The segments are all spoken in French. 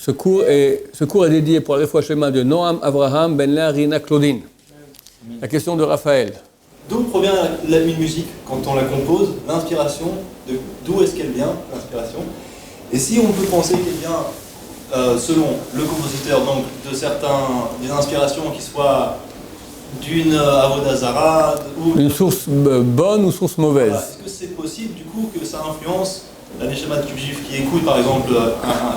ce cours est dédié pour la fois schéma de Noam Avraham Ben Lea Rina Claudine. La question de Raphaël. D'où provient la musique quand on la compose, l'inspiration, d'où est-ce qu'elle vient, l'inspiration? Et si on peut penser qu'elle vient, selon le compositeur, donc des inspirations qui soient d'une Avodah Zarah ou une source bonne ou source mauvaise. Voilà. Est-ce que c'est possible du coup que ça influence la Neshama du juif qui écoute par exemple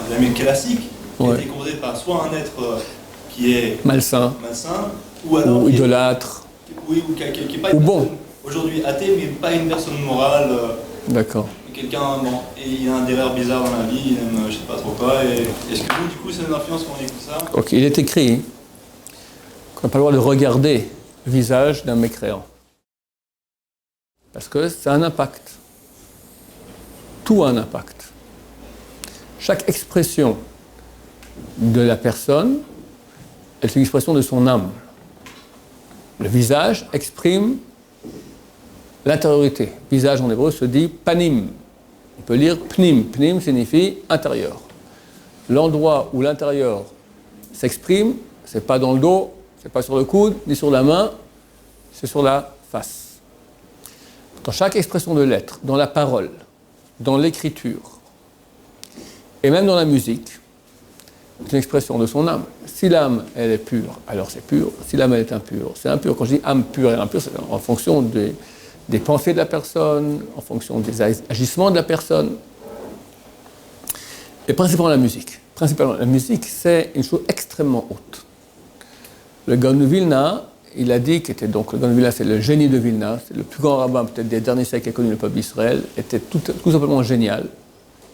la musique classique, qui a été composée par soit un être qui est malsain ou alors idolâtre, ou qui n'est pas ou une bon. personne aujourd'hui athée mais pas une personne morale. D'accord. Quelqu'un, et il a des erreurs bizarres dans la vie, il aime je sais pas trop quoi, et est-ce que nous, du coup, c'est une influence quand on écoute ça? Ok, il est écrit qu'on n'a pas le droit de regarder le visage d'un mécréant. Parce que ça a un impact. Tout a un impact. Chaque expression de la personne est une expression de son âme. Le visage exprime l'intériorité. Visage en hébreu se dit panim. On peut lire pnim. Pnim signifie intérieur. L'endroit où l'intérieur s'exprime, c'est pas dans le dos, c'est pas sur le coude, ni sur la main, c'est sur la face. Dans chaque expression de l'être, dans la parole, dans l'écriture, et même dans la musique, c'est une expression de son âme. Si l'âme, elle est pure, alors c'est pur. Si l'âme, elle est impure, c'est impur. Quand je dis âme pure et impure, c'est en fonction des pensées de la personne, en fonction des agissements de la personne. Et principalement la musique. La musique, c'est une chose extrêmement haute. Le Gaon de Vilna, il a dit le Gaon de Vilna, c'est le génie de Vilna, c'est le plus grand rabbin peut-être des derniers siècles qu'a connu le peuple d'Israël, était tout simplement génial,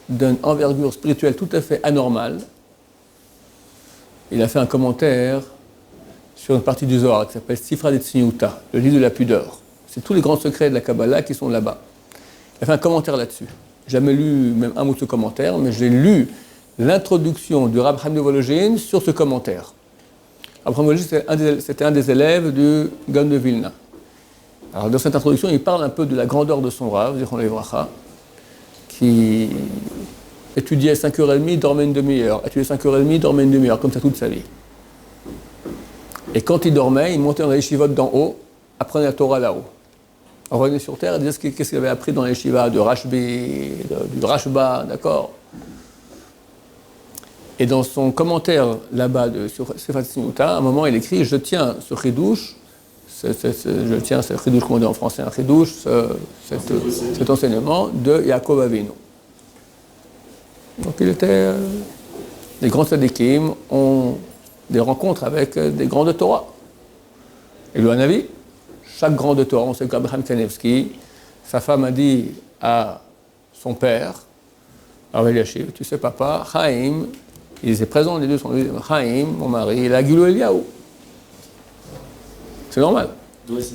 d'une envergure spirituelle tout à fait anormale. Il a fait un commentaire sur une partie du Zohar qui s'appelle Sifra de Tzniuta, le livre de la pudeur. C'est tous les grands secrets de la Kabbalah qui sont là-bas. Il a fait un commentaire là-dessus. J'ai jamais lu même un mot de ce commentaire, mais j'ai lu l'introduction du Rav Chaim de Volojine sur ce commentaire. Rav Chaim de Volojine, c'était un des élèves du Gaon de Vilna. Alors dans cette introduction, il parle un peu de la grandeur de son Rav, Zichron Livracha, qui étudiait 5h30, dormait une demi-heure, étudiait 5h30, dormait une demi-heure, comme ça toute sa vie. Et quand il dormait, il montait dans les yeshivot d'en haut, apprenait la Torah là-haut. On revenait sur Terre et disait qu'est-ce qu'il avait appris dans les yeshivas de Rashbi, du Rashba, d'accord. Et dans son commentaire là-bas sur Sifra Tzniuta, à un moment il écrit « Je tiens ce chidouche », c'est le chidouche qu'on dit en français, un chidouche, cet enseignement de Yaakov Avinu. Donc il était... les grands tzadikim ont des rencontres avec des grands de Torah. Et lui, un avis. Chaque grand de Torah, on sait qu'Abraham Kanevski, sa femme a dit à son père, Rav Eliashiv, tu sais papa, Chaim, il était présent, les deux sont dit, Chaim, mon mari, il a Gilou Eliaou. C'est normal. D'où est-ce?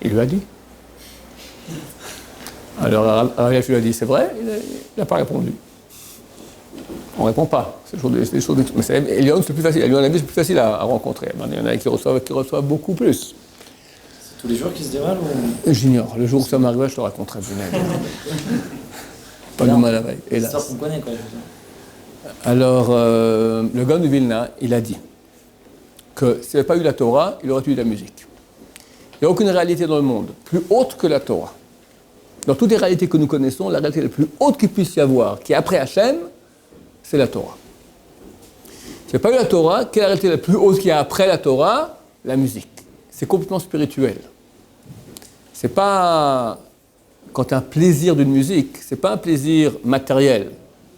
Il lui a dit. Alors Rav Eliashiv lui a dit, c'est vrai? Il n'a pas répondu. On ne répond pas. C'est des choses mais Eliaou, c'est plus facile. Eliaou, c'est plus facile à rencontrer. Il y en a qui reçoivent beaucoup plus. Tous les jours qui se dévalent ou... J'ignore. Le jour où ça m'arrive, je te raconterai. Pas de mal à la veille. C'est ça qu'on connaît, quoi. Alors, le Gaon de Vilna, il a dit que s'il n'avait pas eu la Torah, il aurait eu de la musique. Il n'y a aucune réalité dans le monde plus haute que la Torah. Dans toutes les réalités que nous connaissons, la réalité la plus haute qu'il puisse y avoir, qui est après Hachem, c'est la Torah. S'il n'y a pas eu la Torah, quelle est la réalité la plus haute qu'il y a après la Torah? La musique. C'est complètement spirituel. C'est pas, quand tu as un plaisir d'une musique, c'est pas un plaisir matériel.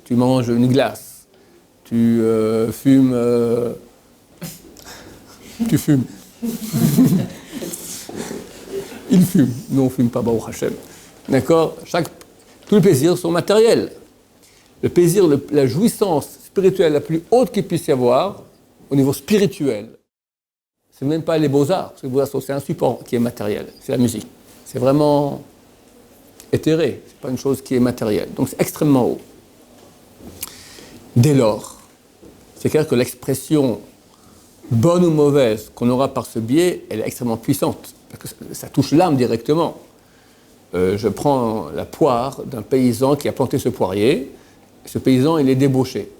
Tu manges une glace, tu fumes, tu fumes. Il fume, nous on fume pas, Baruch Hashem. D'accord? Tous les plaisirs sont matériels. Le plaisir, la jouissance spirituelle la plus haute qu'il puisse y avoir, au niveau spirituel, c'est même pas les beaux-arts, parce que les beaux-arts, c'est un support qui est matériel, c'est la musique. C'est vraiment éthéré, c'est pas une chose qui est matérielle. Donc c'est extrêmement haut. Dès lors, c'est clair que l'expression bonne ou mauvaise qu'on aura par ce biais, elle est extrêmement puissante, parce que ça touche l'âme directement. Je prends la poire d'un paysan qui a planté ce poirier, ce paysan, il est débauché.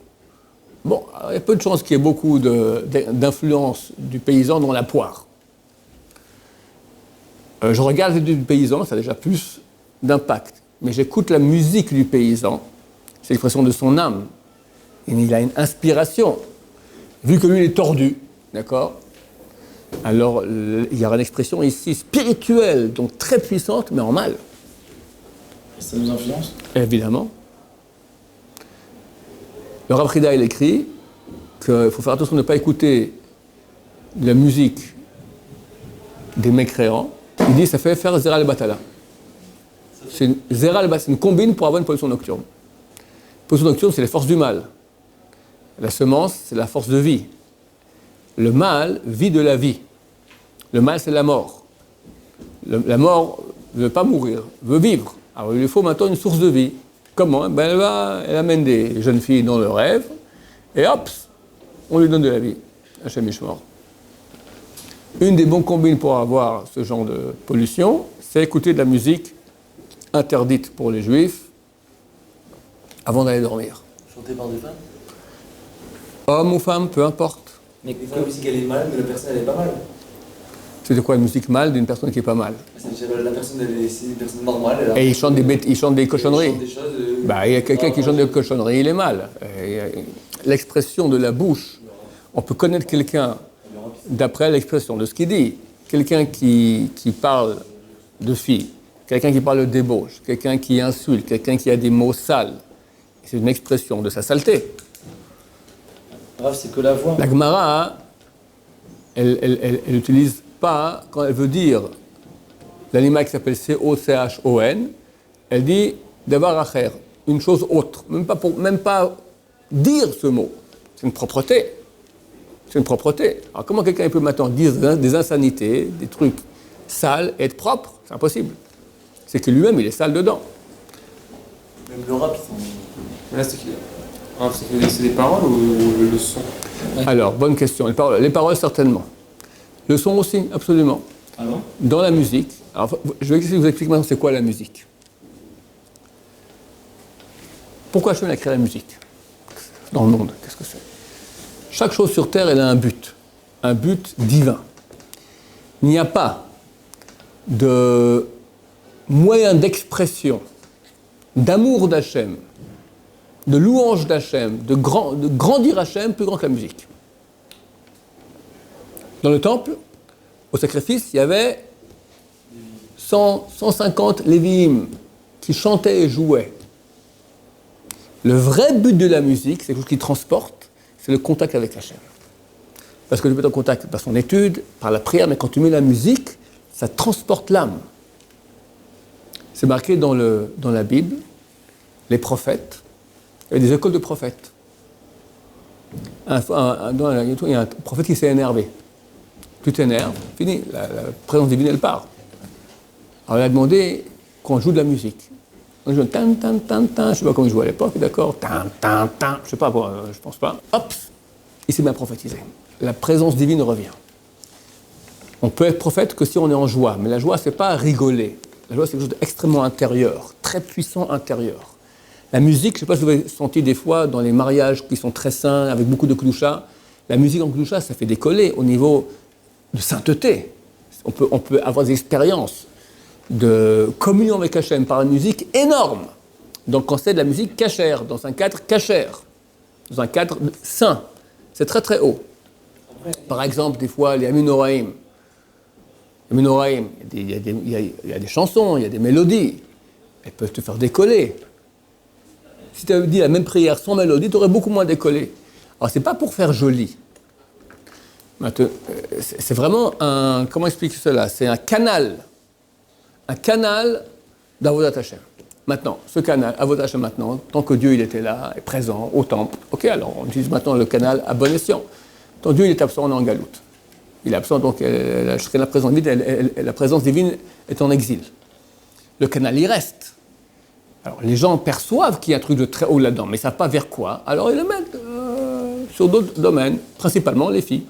Bon, il y a peu de chances qu'il y ait beaucoup d'influence du paysan dans la poire. Je regarde du paysan, ça a déjà plus d'impact. Mais j'écoute la musique du paysan, c'est l'expression de son âme. Et il a une inspiration. Vu que lui, il est tordu, d'accord? Alors, il y aura une expression ici spirituelle, donc très puissante, mais en mal. Et ça nous influence? Évidemment. Le Rav Frida, il écrit qu'il faut faire attention de ne pas écouter la musique des mécréants. Il dit que ça fait faire Zera al-Batala. C'est une combine pour avoir une pollution nocturne. La pollution nocturne, c'est les forces du mal. La semence, c'est la force de vie. Le mal vit de la vie. Le mal, c'est la mort. La mort ne veut pas mourir, veut vivre. Alors il lui faut maintenant une source de vie. Comment? Elle amène des jeunes filles dans le rêve, et hop, on lui donne de la vie. Hachem Ishmor. Une des bonnes combines pour avoir ce genre de pollution, c'est écouter de la musique interdite pour les juifs avant d'aller dormir. Chanté par des femmes? Homme ou femme, peu importe. Mais quand la musique elle est mal, mais la personne elle est pas mal. C'est de quoi une musique mal d'une personne qui est pas mal? La personne c'est une personne normale. Elle a... Et il chante des cochonneries. Il chante des choses, Il y a quelqu'un qui chante des cochonneries, il est mal. L'expression de la bouche, on peut connaître quelqu'un d'après l'expression de ce qu'il dit. Quelqu'un qui parle de filles, quelqu'un qui parle de débauche, quelqu'un qui insulte, quelqu'un qui a des mots sales. C'est une expression de sa saleté. Bref, c'est que la voix. La Gemara, elle n'utilise pas, quand elle veut dire l'animal qui s'appelle C-O-C-H-O-N, elle dit d'avoir acher, une chose autre, même pas dire ce mot. C'est une propreté. C'est une propreté. Alors comment quelqu'un peut maintenant dire des insanités, des trucs sales et être propre? C'est impossible. C'est que lui-même, il est sale dedans. Même le rap, Là, c'est les paroles ou le son? Alors, bonne question. Les paroles, certainement. Le son aussi, absolument. Ah bon? Dans la musique, alors, je vais vous expliquer maintenant c'est quoi la musique. Pourquoi Hachem a créé la musique dans le monde? Qu'est-ce que c'est? Chaque chose sur Terre, elle a un but divin. Il n'y a pas de moyen d'expression, d'amour d'Hachem, de louange d'Hachem, de grandir Hachem plus grand que la musique. Dans le temple, au sacrifice, il y avait 150 lévi'im qui chantaient et jouaient. Le vrai but de la musique, c'est quelque chose qui transporte, c'est le contact avec Hachem. Parce que tu peux être en contact par son étude, par la prière, mais quand tu mets la musique, ça transporte l'âme. C'est marqué dans la Bible, les prophètes, il y avait des écoles de prophètes. Il y a un prophète qui s'est énervé. Tu t'énerves, fini, la présence divine, elle part. Alors il a demandé qu'on joue de la musique. On joue tan, tan, tan, tan, je ne sais pas comment il jouait à l'époque, d'accord, tan, tan, tan, je ne sais pas, je ne pense pas. Hop, il s'est bien prophétisé. La présence divine revient. On peut être prophète que si on est en joie, mais la joie, ce n'est pas rigoler. La joie, c'est quelque chose d'extrêmement intérieur, très puissant intérieur. La musique, je ne sais pas si vous avez senti des fois dans les mariages qui sont très saints, avec beaucoup de kdusha, la musique en kdusha, ça fait décoller au niveau de sainteté. On peut avoir des expériences de communion avec Hachem par la musique énorme. Donc quand c'est de la musique cachère, dans un cadre cachère, dans un cadre saint, c'est très très haut. Par exemple, des fois, les Aminoraïm, il y a des chansons, il y a des mélodies, elles peuvent te faire décoller. Si tu avais dit la même prière sans mélodie, tu aurais beaucoup moins décollé. Alors c'est pas pour faire joli. C'est vraiment un, comment expliquer cela? C'est un canal d'Avodat Hashem. Maintenant, ce canal, Avodat Hashem maintenant, tant que Dieu il était là, est présent au temple, ok, alors on utilise maintenant le canal à bon escient. Tant Dieu il est absent, on est en galoute. Il est absent, donc la présence divine est en exil. Le canal y reste. Alors les gens perçoivent qu'il y a un truc de très haut là-dedans, mais ils ne savent pas vers quoi. Alors ils le mettent sur d'autres domaines, principalement les filles.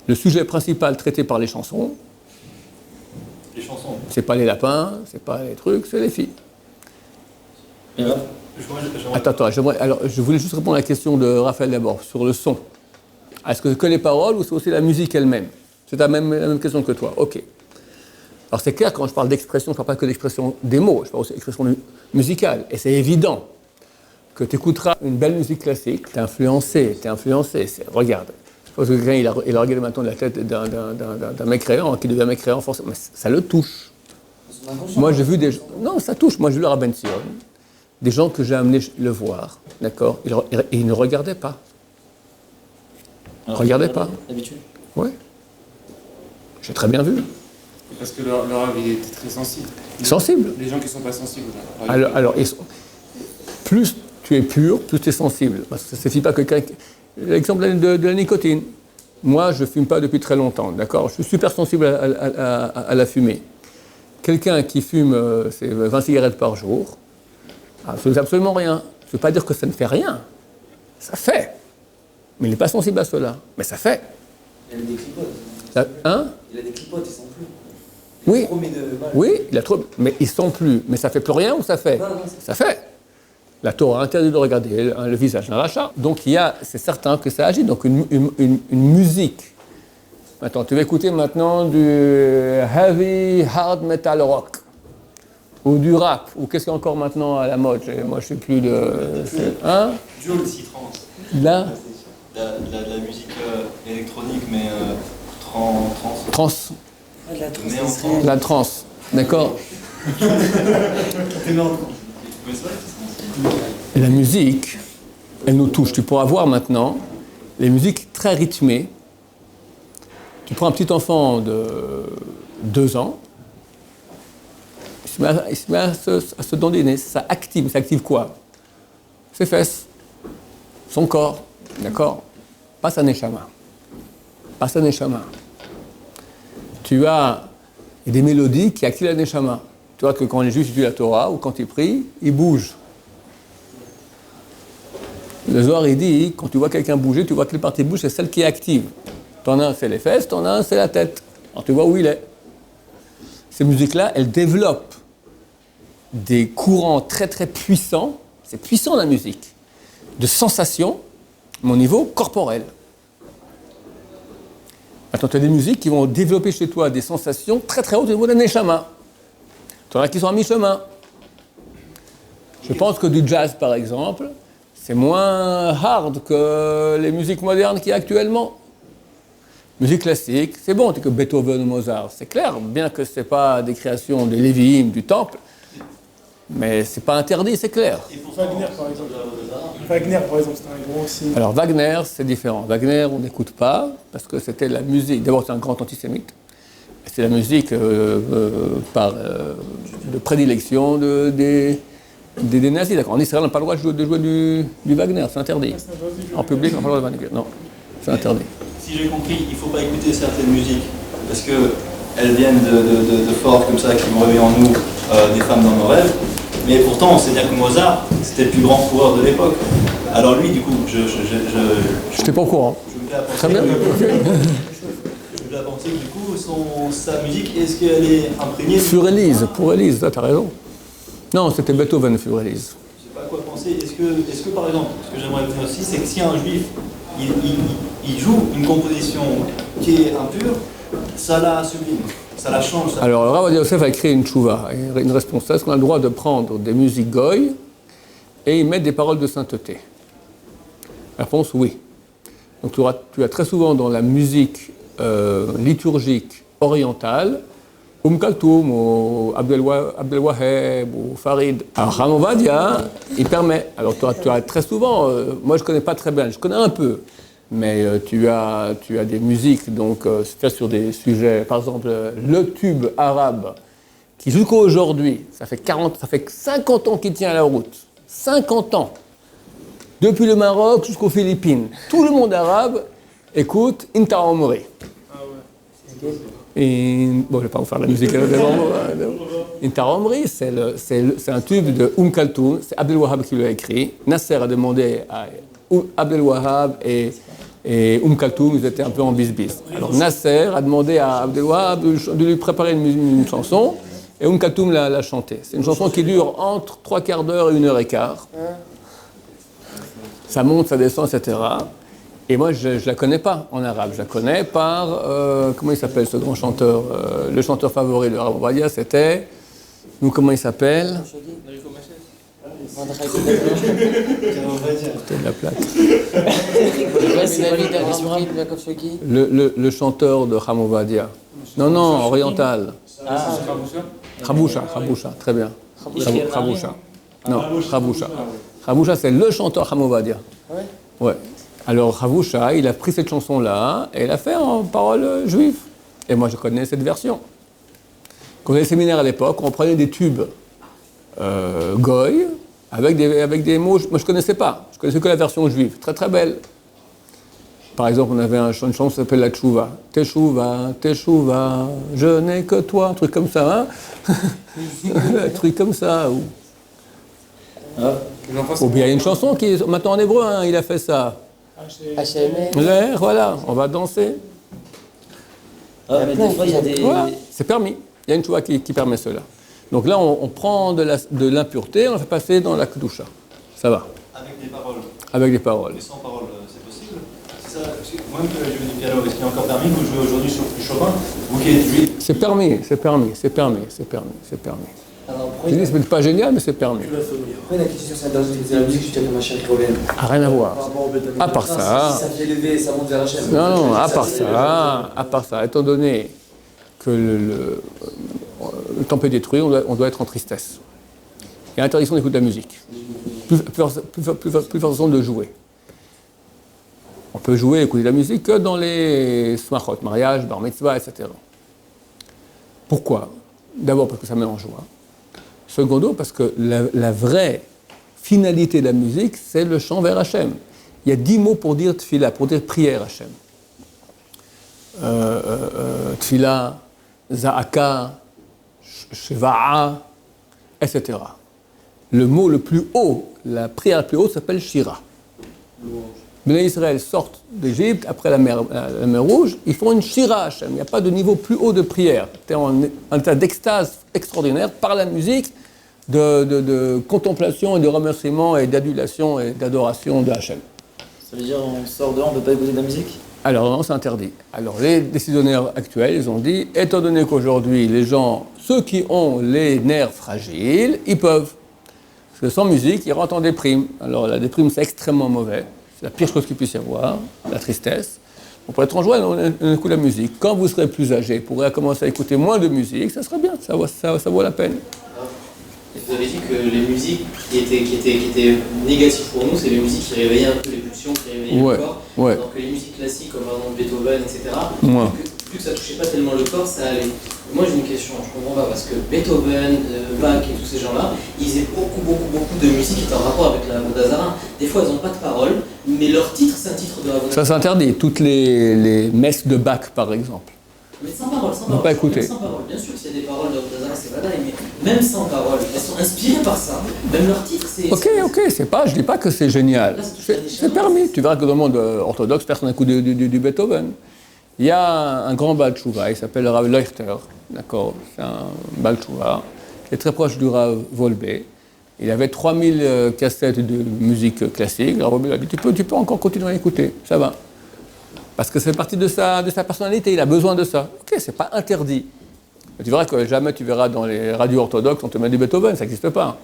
Le sujet principal traité par les chansons, Les chansons. c'est pas les lapins, c'est pas les trucs, c'est les filles. Et là, Attends, alors, je voulais juste répondre à la question de Raphaël d'abord, sur le son. Est-ce que les paroles ou c'est aussi la musique elle-même? C'est la même question que toi, ok. Alors c'est clair, quand je parle d'expression, je ne parle pas que d'expression des mots, je parle aussi d'expression musicale. Et c'est évident que tu écouteras une belle musique classique, t'es influencé. Regarde, je pense que quelqu'un il a regardé maintenant la tête d'un mécréant, qui devient mécréant, forcément, mais ça le touche. Moi j'ai vu des gens, non ça touche, moi j'ai vu le Rabben Sion, des gens que j'ai amenés le voir, d'accord, et ils ne regardaient pas. Regardez pas. D'habitude. Oui. J'ai très bien vu. Parce que leur âme était très sensible. Sensible. Les gens qui ne sont pas sensibles. Alors, plus tu es pur, plus tu es sensible. Parce que ça ne suffit pas que quelqu'un... L'exemple de la nicotine. Moi, je ne fume pas depuis très longtemps, d'accord? Je suis super sensible à la fumée. Quelqu'un qui fume 20 cigarettes par jour, ça ne fait absolument rien. Je ne veux pas dire que ça ne fait rien. Ça fait. Mais il n'est pas sensible à cela. Mais ça fait. Il a des clipotes. Hein? Il a des clipotes, ils sont plus. Oui. Oui, il a trop. Mais ils ne sont plus. Mais ça ne fait plus rien ou ça fait? Non, ça fait. La Torah interdit de regarder le visage d'un rachat. Donc c'est certain que ça agit. Donc une musique. Attends, tu vas écouter maintenant du heavy hard metal rock. Ou du rap. Ou qu'est-ce qu'il y a encore maintenant à la mode? Moi, je ne sais plus de. Hein? Duo aussi trans. Là? La musique électronique, mais trans. Trans. De la Mais en trans. La trance. D'accord? Et la musique, elle nous touche. Tu pourras voir maintenant les musiques très rythmées. Tu prends un petit enfant de 2 ans, il se met à se dandiner. Ça active quoi? Ses fesses, son corps, d'accord? Pas sa neshama. Tu as des mélodies qui activent la neshama. Tu vois que quand les juifs étudient la Torah ou quand ils prient, ils bougent. Le Zohar, il dit, quand tu vois quelqu'un bouger, tu vois quelle partie bouge, c'est celle qui est active. T'en as un, c'est les fesses, t'en as un, c'est la tête. Alors tu vois où il est. Ces musiques-là, elles développent des courants très très puissants, c'est puissant la musique, de sensations, mais au niveau corporel. Maintenant, tu as des musiques qui vont développer chez toi des sensations très très hautes au niveau de la neshama. Tu en as qui sont à mi-chemin. Je pense que du jazz, par exemple, c'est moins hard que les musiques modernes qu'il y a actuellement. Musique classique, c'est bon, tu que Beethoven ou Mozart, c'est clair, bien que ce n'est pas des créations de Lévi'im, du temple, mais c'est pas interdit, c'est clair. Wagner, par exemple. C'est un gros aussi. Alors Wagner, c'est différent. Wagner, on n'écoute pas, parce que c'était la musique. D'abord, c'est un grand antisémite. C'est la musique de prédilection des nazis. D'accord. En Israël, on n'a pas le droit de jouer du Wagner, c'est interdit. En public, on n'a pas le droit de Wagner. Non, c'est interdit. Si j'ai compris, il ne faut pas écouter certaines musiques, parce qu'elles viennent de forts comme ça, qui vont réveiller en nous des femmes dans nos rêves. Mais pourtant, on sait bien que Mozart, c'était le plus grand coureur de l'époque. Alors lui, du coup, je n'étais pas au courant. Je me fais à penser. Très bien. Je me fais à penser que du coup, sa musique, est-ce qu'elle est imprégnée Für Elise, pour Elise, tu as raison. Non, c'était Beethoven, Für Elise. Je ne sais pas à quoi penser. Est-ce que par exemple, ce que j'aimerais dire aussi, c'est que si un juif, il joue une composition qui est impure, ça la sublime. Ça la change. Ça. Alors, le Rav Yosef a créé une tchouva, une réponse. Est-ce qu'on a le droit de prendre des musiques goy et y mettre des paroles de sainteté? La réponse, oui. Donc, tu as très souvent dans la musique liturgique orientale, Kaltoum, ou Abdel Waheb, ou Farid. Alors, Ram Ovadia, il permet. Alors, tu as très souvent, moi je ne connais pas très bien, je connais un peu. Mais tu as des musiques, donc c'est fait sur des sujets, par exemple, le tube arabe, qui jusqu'à aujourd'hui, ça fait 50 ans qu'il tient la route. 50 ans. Depuis le Maroc jusqu'aux Philippines. Tout le monde arabe écoute Inta Omri. Ah ouais. Et, bon, je ne vais pas vous faire la musique Inta Omri, c'est un tube de Kaltoum, c'est Abdel Wahab qui l'a écrit. Nasser a demandé à Abdel Wahab et Kaltoum, ils étaient un peu en bis-bis. Alors Nasser a demandé à Abdel Wahab de lui préparer une chanson, Et Katoum l'a chantée. C'est une chanson qui dure entre 3/4 d'heure et 1h15. Ça monte, ça descend, etc. Et moi, je ne la connais pas en arabe. Je la connais par, comment il s'appelle ce grand chanteur, le chanteur favori de Rav Ovadia, c'était, comment il s'appelle? C'était de la plaque. Le chanteur de Rav Ovadia. Non, oriental. Khaboucha, très bien. Khaboucha. Non, Khaboucha. Khaboucha, c'est le chanteur Rav Ovadia. Ouais. Alors Khaboucha, il a pris cette chanson-là et il l'a fait en paroles juives. Et moi, je connais cette version. Quand on avait le séminaire à l'époque, on prenait des tubes goy avec des mots. Moi, je ne connaissais pas. Je connaissais que la version juive. Très, très belle. Par exemple, on avait une chanson qui s'appelle la Tchouva. Teshuva, Teshuva, je n'ai que toi. Un truc comme ça, hein. Un truc comme ça. Ou bien il y a une chanson qui est maintenant en hébreu, hein, il a fait ça. Voilà, on va danser. Mais des fois, il y a des... Voilà, c'est permis. Il y a une tchouva qui permet cela. Donc là, on prend de l'impureté, on la fait passer dans la kedusha. Ça va. Avec des paroles. Avec des paroles. Et sans paroles, c'est possible. C'est ça. Moi-même, je joue du piano. Est-ce qu'il est encore permis? Vous jouez aujourd'hui sur Chopin? Vous qui êtes juif? C'est permis. Alors, C'est pas génial, mais c'est permis. après, la question, c'est la musique, tu as comme un chien qui revient. Ah, rien à voir. À part Si ça. ça fait élever, ça monte vers Hachem. Non, à part ça, étant donné que le temple est détruit, on doit être en tristesse. Il y a interdiction d'écouter de la musique. Plus façon de jouer. On peut jouer et écouter de la musique que dans les smachot, mariage, bar mitzvah, etc. Pourquoi? D'abord parce que ça met en joie. Secondo, parce que la vraie finalité de la musique, c'est le chant vers Hachem. Il y a 10 mots pour dire tfila, pour dire prière Hachem. Tfila, za'aka, shva'a, etc. Le mot le plus haut, la prière la plus haute s'appelle shira. Bnei Israël sortent d'Égypte, après la mer Rouge, ils font une shira Hachem. Il n'y a pas de niveau plus haut de prière. Tu es en état d'extase extraordinaire par la musique, de contemplation et de remerciement et d'adulation et d'adoration de Hachem. Ça veut dire on sort dehors, on ne peut pas écouter de la musique? Alors non, c'est interdit. Alors les décisionnaires actuels, ils ont dit, étant donné qu'aujourd'hui, les gens, ceux qui ont les nerfs fragiles, ils peuvent. Parce que sans musique, ils rentrent en déprime. Alors la déprime, c'est extrêmement mauvais. C'est la pire chose qu'il puisse y avoir, la tristesse. On pourrait être en joie, on écoute la musique. Quand vous serez plus âgé, vous pourrez commencer à écouter moins de musique, ça serait bien, ça vaut la peine. Vous avez dit que les musiques qui étaient négatives pour nous, c'est les musiques qui réveillaient un peu les pulsions, qui réveillaient le corps. Ouais. Alors que les musiques classiques, comme par exemple Beethoven, etc., Ouais. plus que ça touchait pas tellement le corps, ça allait. Moi j'ai une question, je comprends pas, parce que Beethoven, Bach et tous ces gens-là, ils faisaient beaucoup de musique qui était en rapport avec la Vodazara. Des fois, elles n'ont pas de paroles, mais leur titre, c'est un titre de la Vodazara. Ça s'interdit. Toutes les messes de Bach, par exemple. Mais sans parole, On ne peut pas écouter. Sans parole. Bien sûr qu'il y a des paroles de Vodazara, c'est pas dingue, mais même sans parole, elles sont inspirées par ça. Même leur titre, c'est... Ok, je dis pas que c'est génial. C'est permis. Tu verras que dans le monde orthodoxe, personne n'écoute du Beethoven. Il y a un grand Baal Tshuva, il s'appelle Rav Leuchter, d'accord, c'est un Baal Tshuva, qui est très proche du Rav Wolbe. Il avait 3000 cassettes de musique classique. Le Rav Wolbe a dit, tu peux encore continuer à écouter, ça va. Parce que c'est partie de sa personnalité, il a besoin de ça. Ok, c'est pas interdit. Mais tu verras que jamais tu verras dans les radios orthodoxes, on te met du Beethoven, ça n'existe pas.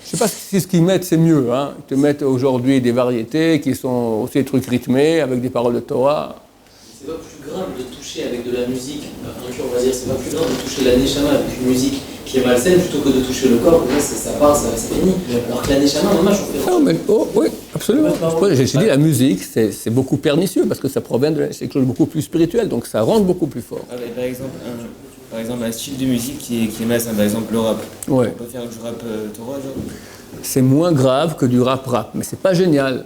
Je ne sais pas si ce qu'ils mettent, c'est mieux. Hein. Ils te mettent aujourd'hui des variétés qui sont aussi des trucs rythmés, avec des paroles de Torah. C'est pas plus grave de toucher avec de la musique, on va dire, c'est pas plus grave de toucher la neshama avec une musique qui est malsaine plutôt que de toucher le corps, là ça part, ça finit. Alors que la neshama, on fait... Non, mais, oui, absolument. J'ai dit la musique, c'est beaucoup pernicieux parce que ça provient de quelque chose de beaucoup plus spirituel, donc ça rentre beaucoup plus fort. Ah, par exemple, un style de musique qui est malsain, par exemple le rap. Ouais. On peut faire du rap Torah, genre. C'est moins grave que du rap, mais c'est pas génial.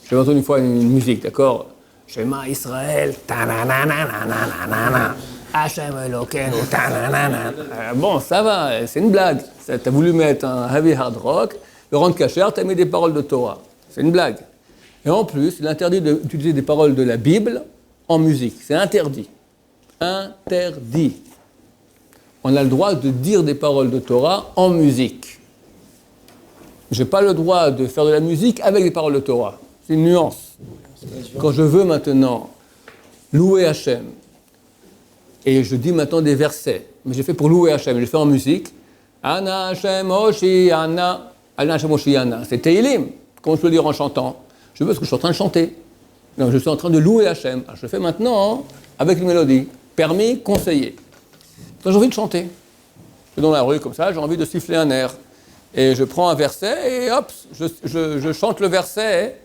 J'ai entendu une fois une musique, d'accord? Shema Israël, ta-na-na-na-na-na-na-na, Hashem Elokeinu, ta-na-na-na. Bon, ça va, c'est une blague. T'as voulu mettre un heavy hard rock, le rendre kasher, t'as mis des paroles de Torah. C'est une blague. Et en plus, il est interdit d'utiliser des paroles de la Bible en musique. C'est interdit. Interdit. on a le droit de dire des paroles de Torah en musique. Je n'ai pas le droit de faire de la musique avec des paroles de Torah. C'est une nuance. Quand je veux maintenant louer Hachem, et je dis maintenant des versets, mais j'ai fait pour louer Hachem, je le fais en musique, Ana Hachem Oshiana, Ana Hachem Oshiana, c'est Teilim. Comment je peux le dire en chantant? Je veux parce que je suis en train de chanter. Donc je suis en train de louer Hachem. Alors, je le fais maintenant avec une mélodie. Permis, conseillé. Quand j'ai envie de chanter, je suis dans la rue comme ça, j'ai envie de siffler un air. Et je prends un verset et hop, je chante le verset.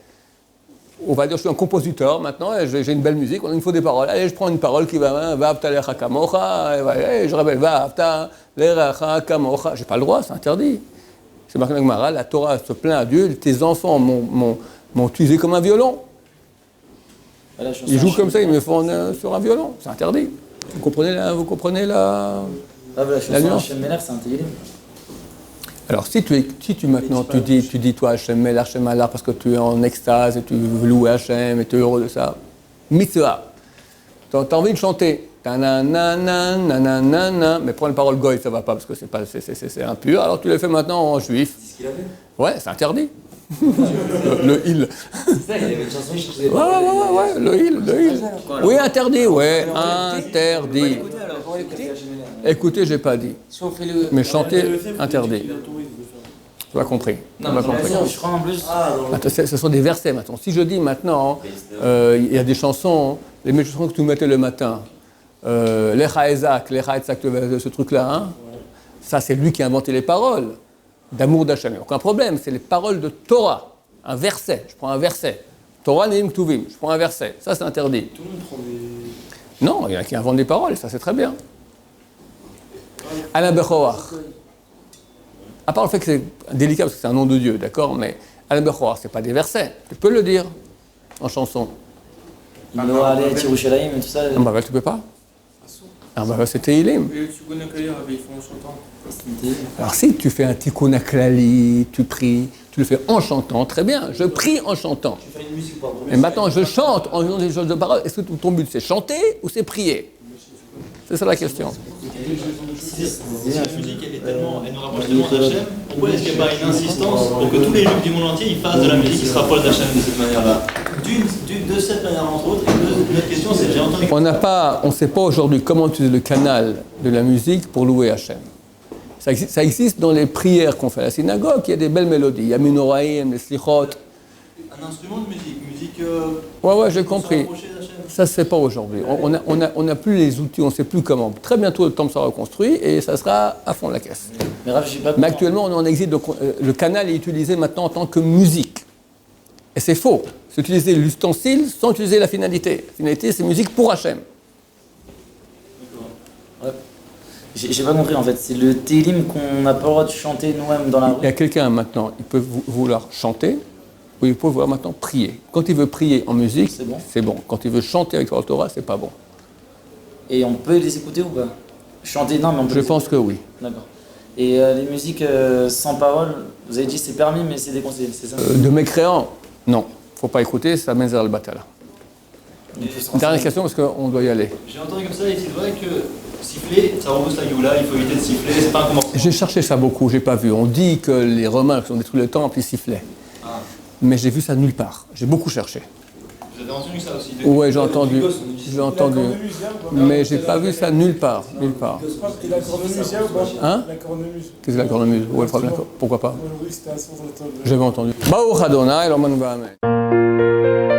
On va dire que je suis un compositeur maintenant, et j'ai une belle musique, il me faut des paroles. Allez, je prends une parole qui va Va'avta lecha kamocha, et je rappelle Va'avta lecha kamocha. J'ai pas le droit, c'est interdit. C'est marqué dans la Gemara, la Torah se plaint à Dieu, tes enfants m'ont utilisé comme un violon. Ils jouent comme ça, ils me font sur un violon, c'est interdit. Vous comprenez la nuance? Hachem Melech, c'est un Teilim. Alors, si tu maintenant, tu dis toi, Hachem Melech, Hachem Allah, parce que tu es en extase et tu veux louer Hachem et tu es heureux de ça, mitzvah. Tu as envie de chanter, nanana, mais prends la parole goy, ça va pas parce que c'est impur, alors tu le fais maintenant en juif. C'est ce qu'il avait. Ouais, c'est interdit. le il. C'est ça, il y avait une chanson, je faisais Ouais, le il. Oui, interdit, ouais, interdit. Écoutez, j'ai pas dit. Mais chanter, interdit. Tu as compris. Non, mais je crois en plus. Attends, ce sont des versets maintenant. Si je dis maintenant, il y a des chansons, les mêmes chansons que tu mettais le matin, Lecha Ezak, ce truc-là, hein, ça c'est lui qui a inventé les paroles d'amour d'Hachem. Aucun problème, c'est les paroles de Torah. Un verset, je prends un verset. Torah Neim Ktuvim, je prends un verset. Ça c'est interdit. Tout le monde prend des... Non, il y en a qui inventent des paroles, ça c'est très bien. Alain Bechoach. À part le fait que c'est délicat parce que c'est un nom de Dieu, d'accord, mais Alain Bechoach, c'est pas des versets. Tu peux le dire en chanson. Noah, Ale, Tirushalayim et tout ça. Ah bah tu peux pas. Ah bah c'est Teilim. Et tu connais qu'à lire avec en chantant. Alors si tu fais un tikkun haklali, tu pries, tu le fais en chantant, très bien. Je prie en chantant. Tu fais une musique pour Et maintenant je chante en disant des choses de parole. Est-ce que ton but c'est chanter ou c'est prier? C'est ça la question. Si la musique elle nous rapproche tellement d'Hachem, pourquoi est-ce qu'il n'y a pas une insistance pour que tous les juifs du monde entier ils fassent de la musique qui se rapproche d'Hachem de cette manière-là? De cette manière entre autres. Et notre question c'est, j'ai entendu... On ne sait pas aujourd'hui comment utiliser le canal de la musique pour louer Hachem. Ça existe dans les prières qu'on fait à la synagogue, il y a des belles mélodies. Il y a Minoraïm, les Slichot. Un instrument de musique Ouais, j'ai compris. Ça se fait pas aujourd'hui. On n'a plus les outils, on ne sait plus comment. Très bientôt, le temple sera reconstruit et ça sera à fond de la caisse. Mais actuellement, on est en exil. Donc, le canal est utilisé maintenant en tant que musique. Et c'est faux. C'est utiliser l'ustensile sans utiliser la finalité. La finalité, c'est musique pour Hachem. Ouais. J'ai pas compris en fait. C'est le Teilim qu'on n'a pas le droit de chanter nous-mêmes dans la rue. Il y a quelqu'un maintenant, il peut vouloir chanter. Ou il peut vouloir maintenant prier. Quand il veut prier en musique, c'est bon. Quand il veut chanter avec la Torah, c'est pas bon. Et on peut les écouter ou pas? Chanter, non, mais on peut. Je pense que oui. D'accord. Et les musiques sans parole, vous avez dit c'est permis, mais c'est déconseillé, c'est ça? De mécréants, non. Faut pas écouter, ça mène vers le batala. Une dernière question parce qu'on doit y aller. J'ai entendu comme ça, et c'est vrai que siffler, ça repousse la Géoula, il faut éviter de siffler, c'est pas un commencement. J'ai cherché ça beaucoup, j'ai pas vu. On dit que les Romains qui ont détruit le temple, ils sifflaient. Ah. Mais j'ai vu ça nulle part. J'ai beaucoup cherché. Vous avez entendu ça aussi? Oui, j'ai entendu. J'ai entendu. Mais j'ai pas vu ça nulle part. Nulle part. Et la cornemuse, il y a ou pas? Hein? La cornemuse. Qu'est-ce que la cornemuse? Ouais, pourquoi pas? Aujourd'hui, c'était un son de la table. J'avais entendu. Baruch Adonai, Eloheinu Amen.